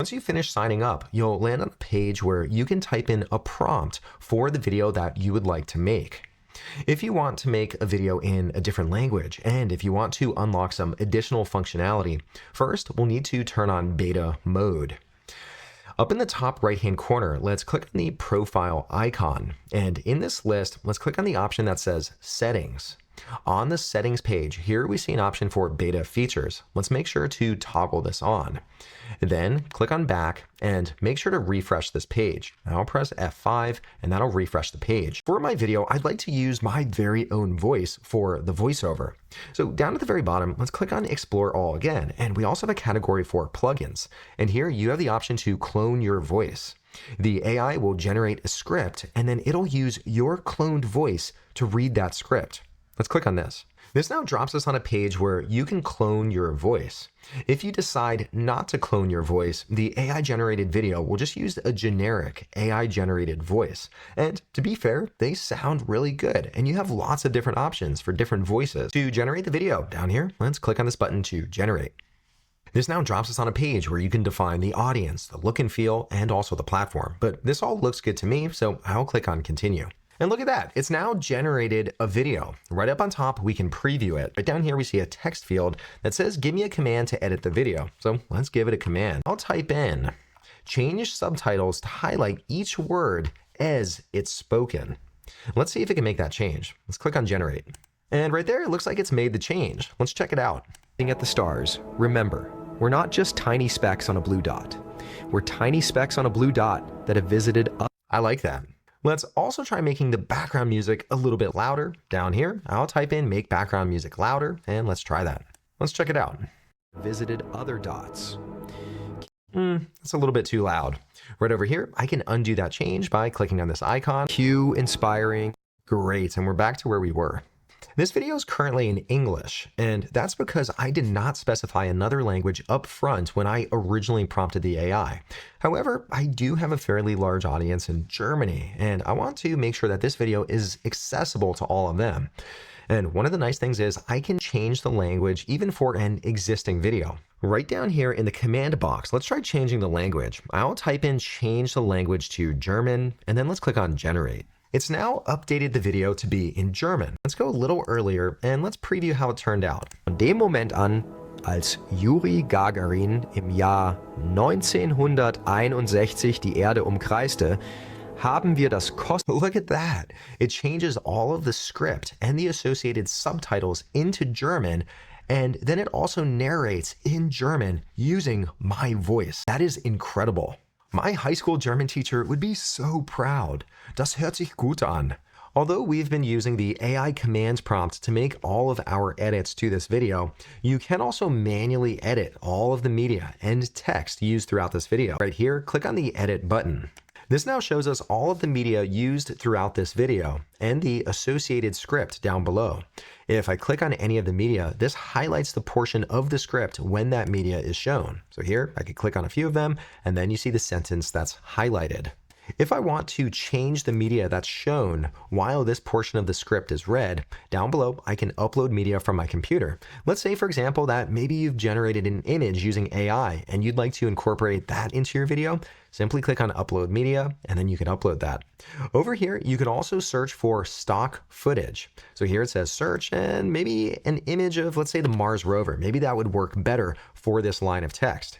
Once you finish signing up, you'll land on a page where you can type in a prompt for the video that you would like to make. If you want to make a video in a different language, and if you want to unlock some additional functionality, first we'll need to turn on beta mode. Up in the top right-hand corner, let's click on the profile icon. And in this list, let's click on the option that says Settings. On the settings page, here we see an option for beta features. Let's make sure to toggle this on. Then click on back and make sure to refresh this page. I'll press F5 and that'll refresh the page. For my video, I'd like to use my very own voice for the voiceover. So down at the very bottom, let's click on Explore All again. And we also have a category for plugins. And here you have the option to clone your voice. The AI will generate a script and then it'll use your cloned voice to read that script. Let's click on this. This now drops us on a page where you can clone your voice. If you decide not to clone your voice, the AI-generated video will just use a generic AI-generated voice. And to be fair, they sound really good, and you have lots of different options for different voices. To generate the video, down here, let's click on this button to generate. This now drops us on a page where you can define the audience, the look and feel, and also the platform. But this all looks good to me, so I'll click on continue. And look at that, it's now generated a video. Right up on top, we can preview it. Right down here, we see a text field that says, give me a command to edit the video. So let's give it a command. I'll type in, change subtitles to highlight each word as it's spoken. Let's see if it can make that change. Let's click on generate. And right there, it looks like it's made the change. Let's check it out. Looking at the stars, remember, we're not just tiny specks on a blue dot. We're tiny specks on a blue dot that have visited us. I like that. Let's also try making the background music a little bit louder. Down here, I'll type in make background music louder, and let's try that. Let's check it out. Visited other dots. It's a little bit too loud. Right over here, I can undo that change by clicking on this icon. Cue inspiring. Great, and we're back to where we were. This video is currently in English, and that's because I did not specify another language up front when I originally prompted the AI. However, I do have a fairly large audience in Germany, and I want to make sure that this video is accessible to all of them. And one of the nice things is I can change the language even for an existing video. Right down here in the command box, let's try changing the language. I'll type in change the language to German, and then let's click on generate. It's now updated the video to be in German. Let's go a little earlier and let's preview how it turned out. Von dem Moment an, als Juri Gagarin im Jahr 1961 die Erde umkreiste, haben wir das Look at that! It changes all of the script and the associated subtitles into German, and then it also narrates in German using my voice. That is incredible. My high school German teacher would be so proud. Das hört sich gut an. Although we've been using the AI commands prompt to make all of our edits to this video, you can also manually edit all of the media and text used throughout this video. Right here, click on the edit button. This now shows us all of the media used throughout this video and the associated script down below. If I click on any of the media, this highlights the portion of the script when that media is shown. So here, I could click on a few of them, and then you see the sentence that's highlighted. If I want to change the media that's shown while this portion of the script is read, down below, I can upload media from my computer. Let's say, for example, that maybe you've generated an image using AI and you'd like to incorporate that into your video. Simply click on upload media and then you can upload that. Over here, you can also search for stock footage. So here it says search and maybe an image of, let's say, the Mars rover. Maybe that would work better for this line of text.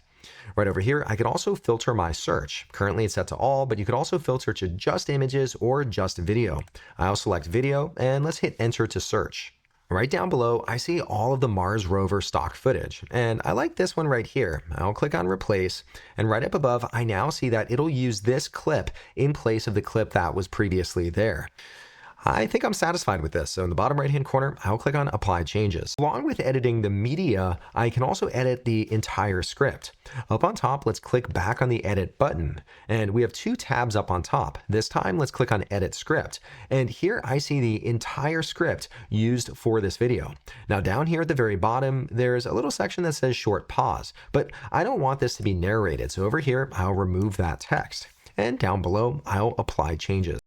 Right over here, I could also filter my search. Currently it's set to all, but you could also filter to just images or just video. I'll select video and let's hit enter to search. Right down below, I see all of the Mars rover stock footage, and I like this one right here. I'll click on replace, and right up above, I now see that it'll use this clip in place of the clip that was previously there. I think I'm satisfied with this. So in the bottom right-hand corner, I'll click on Apply Changes. Along with editing the media, I can also edit the entire script. Up on top, let's click back on the Edit button. And we have two tabs up on top. This time, let's click on Edit Script. And here I see the entire script used for this video. Now down here at the very bottom, there's a little section that says Short Pause, but I don't want this to be narrated. So over here, I'll remove that text. And down below, I'll apply changes.